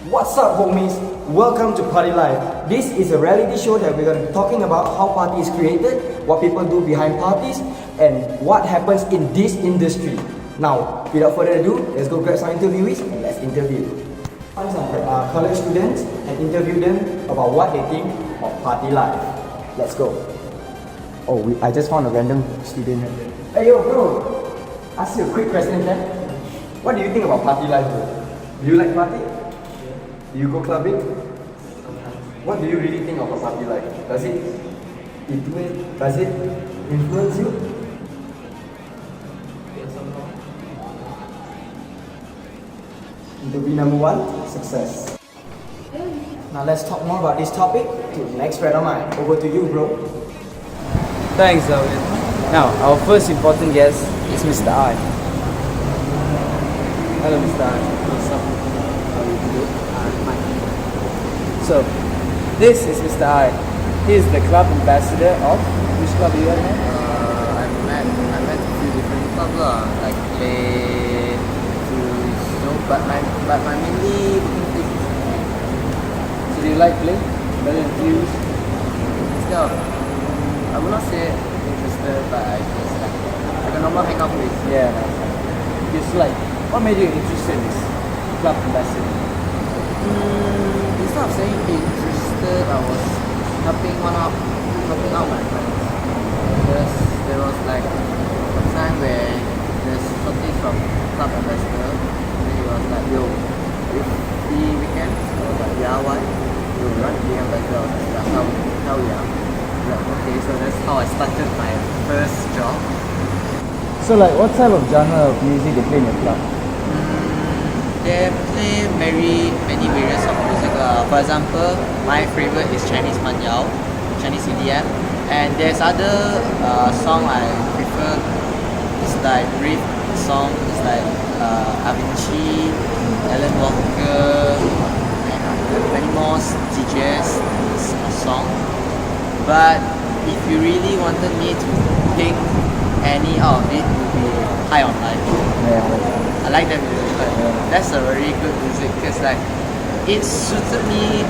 What's up, homies? Welcome to Party Life. This is a reality show that we're going to be talking about how party is created, what people do behind parties, and what happens in this industry. Now, without further ado, let's go grab some interviewees and let's interview. Find some college students and interview them about what they think of party life. Let's go. I just found a random student. Hey yo, bro. Ask you a quick question, okay? What do you think about party life, bro? Do you like party? Do you go clubbing? What do you really think of a party life? Does it influence you? Interview number 1, success. Now let's talk more about this topic to the next friend of mine. Over to you, bro. Thanks, Darwin. Now, our first important guest is Mr. I. Hello, Mr. I. What's up? How are you today? So, this is Mr. I. He is the club ambassador of which club do you have? I met a few different clubs like play, but my mainly booking place is play. So do you like play? Better than views? Instead of, I would not say interested, but I just like a normal hangout place. Yeah, it's like, what made you interested in this club ambassador? Instead of saying interested, I was helping out my friends. Because there was like a time where there's something from club ambassador, and he was like, yo, if the weekends, I was like, yeah, why? You run the ambassador. I was like, yeah, hell yeah. Like, okay, so that's how I started my first job. So like, what type of genre of music they play in your club? They play many various of music. For example, my favorite is Chinese Manyao, Chinese EDM, and there's other song I prefer. It's like rave song. It's like Avicii, Alan Walker, and many more DJs song. But if you really wanted me to pick any out of it, it would be High on Life. Yeah. I like that music. That's a very good music because like it suited me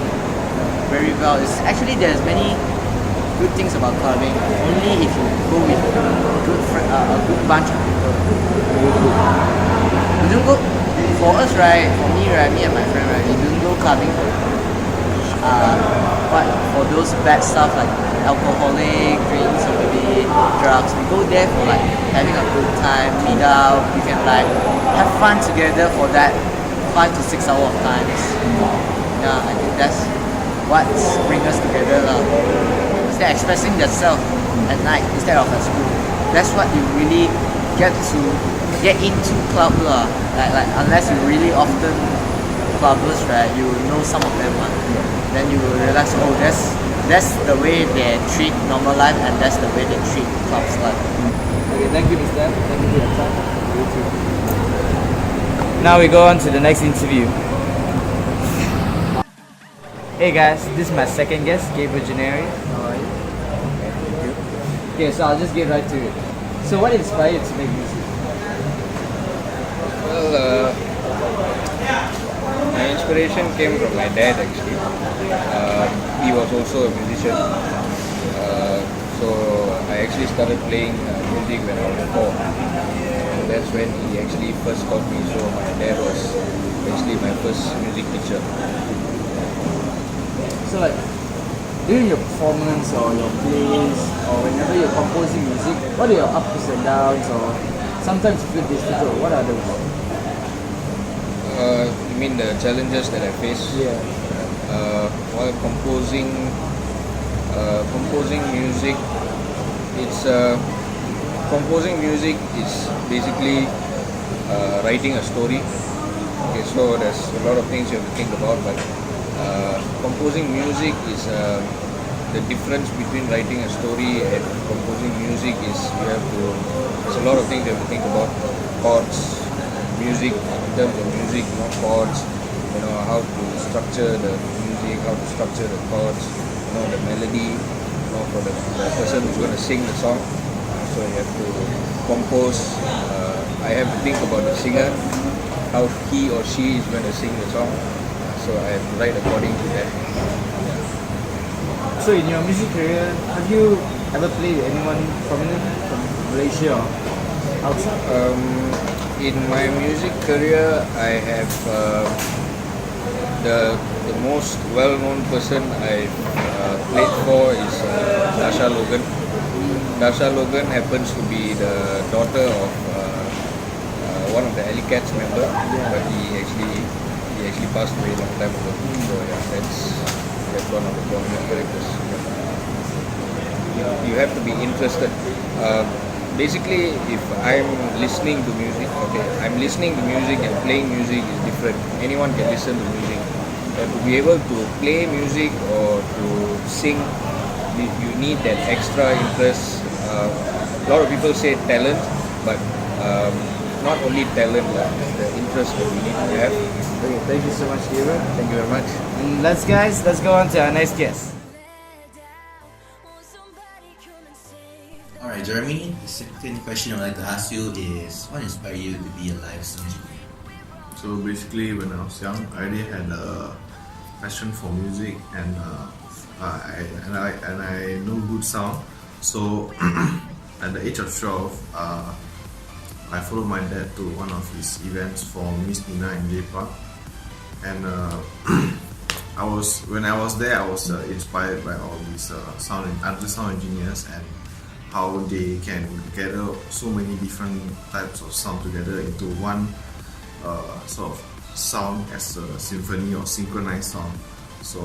very well. It's actually there's many good things about clubbing. Only if you go with a good bunch of people. You don't go for us, right? For me, right? Me and my friend, right? We don't go clubbing for those bad stuff like alcoholic drinks or maybe drugs. We go there for like having a good time, meet up. We can like have fun together for that 5 to 6 hours of times. Yeah, I think that's what brings us together instead of expressing yourself at night instead of at school. That's what you really get into club like unless you really often clubbers, right? You know some of them then you will realize, oh, that's the way they treat normal life and that's the way they treat clubs life. Okay, thank you, Mr. Thank you for your time. You too. Now we go on to the next interview. Hey guys, this is my second guest, Gabriel Gennari. How are you? Okay, thank you. Okay, so I'll just get right to it. So what inspired you to make music? Well, my inspiration came from my dad actually. He was also a musician. So I actually started playing music when I was 4. And that's when he actually first taught me. So my dad was actually my first music teacher. So like, during your performance or your plays or whenever you're composing music, what are your ups and downs or sometimes you feel difficult? What are those? You mean the challenges that I face? Yeah. While composing music, composing music is basically writing a story. Okay, so there's a lot of things you have to think about, but composing music is the difference between writing a story and composing music is there's a lot of things you have to think about. Chords, music, in terms of music, chords, how to structure the music, how to structure the chords, the melody, for the person who's going to sing the song. So you have to compose. I have to think about the singer, how he or she is going to sing the song. so I have to write according to that. So in your music career, have you ever played with anyone prominent from Malaysia or outside? In my music career, I have the most well-known person I played for is Dasha Logan. Dasha Logan happens to be the daughter of one of the Alley Cats member, but he actually passed away a long time ago. So yeah, that's one of the prominent characters. You have to be interested. Basically, if I'm listening to music, okay, I'm listening to music and playing music is different. Anyone can listen to music. But to be able to play music or to sing, you need that extra interest. A lot of people say talent, but not only talent, the interest that you need to have. Okay, thank you so much, Gabriel. Thank you very much. And let's go on to our next guest. Alright, Jeremy, the second question I'd like to ask you is what inspired you to be a live sound engineer? So basically, when I was young, I already had a passion for music, and I know good sound. So at the age of 12, I followed my dad to one of his events for Miss Nina in J Park, and when I was there, I was inspired by all these other sound engineers and how they can gather so many different types of sound together into one sort of sound as a symphony or synchronized sound. So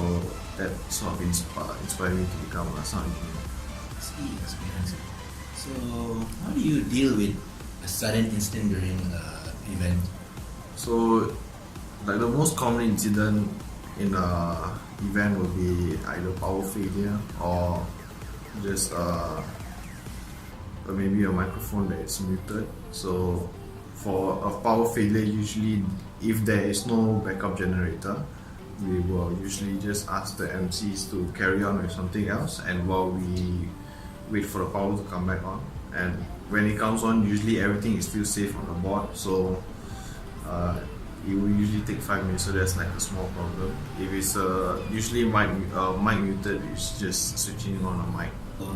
that sort of inspired me to become a sound engineer. See, that's very nice. So, how do you deal with a sudden incident during an event? So, like the most common incident in a event will be either power failure or just maybe a microphone that is muted. So for a power failure, usually if there is no backup generator, we will usually just ask the MCs to carry on with something else, and while we wait for the power to come back on. And when it comes on, usually everything is still safe on the board, so it will usually take 5 minutes, so that's like a small problem. If it's usually mic muted, it's just switching on a mic.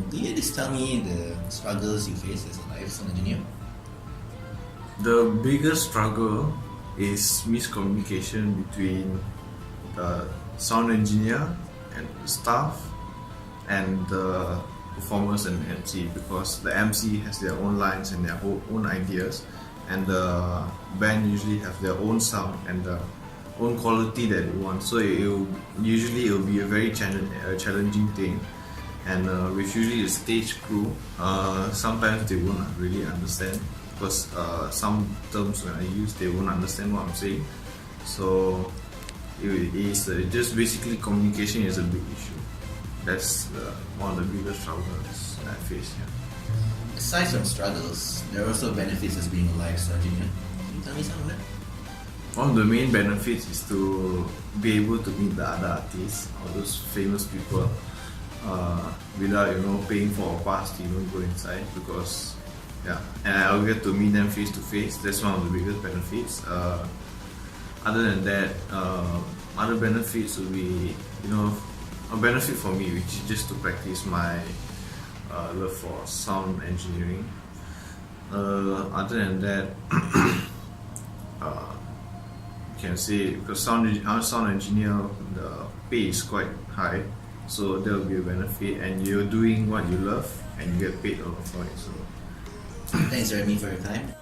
Do you just tell me the struggles you face as a live sound engineer? The biggest struggle is miscommunication between the sound engineer and the staff and the performers and MC, because the MC has their own lines and their own ideas, and the band usually have their own sound and their own quality that they want. So it will be a very challenging thing. And with usually the stage crew, sometimes they won't really understand, because some terms when I use, they won't understand what I'm saying. So it is just basically communication is a big issue. That's one of the biggest struggles I face here. Aside from struggles, there are also benefits as being a live sound engineer. Can you tell me some of that? One of the main benefits is to be able to meet the other artists, all those famous people, without paying for a pass to even go inside, because and I'll get to meet them face to face. That's one of the biggest benefits. Other than that, other benefits will be a benefit for me, which is just to practice my love for sound engineering. Other than that, you can say, because I'm a sound engineer, the pay is quite high, so there will be a benefit, and you're doing what you love and you get paid a lot for it. So Thanks, Jeremy, for your time.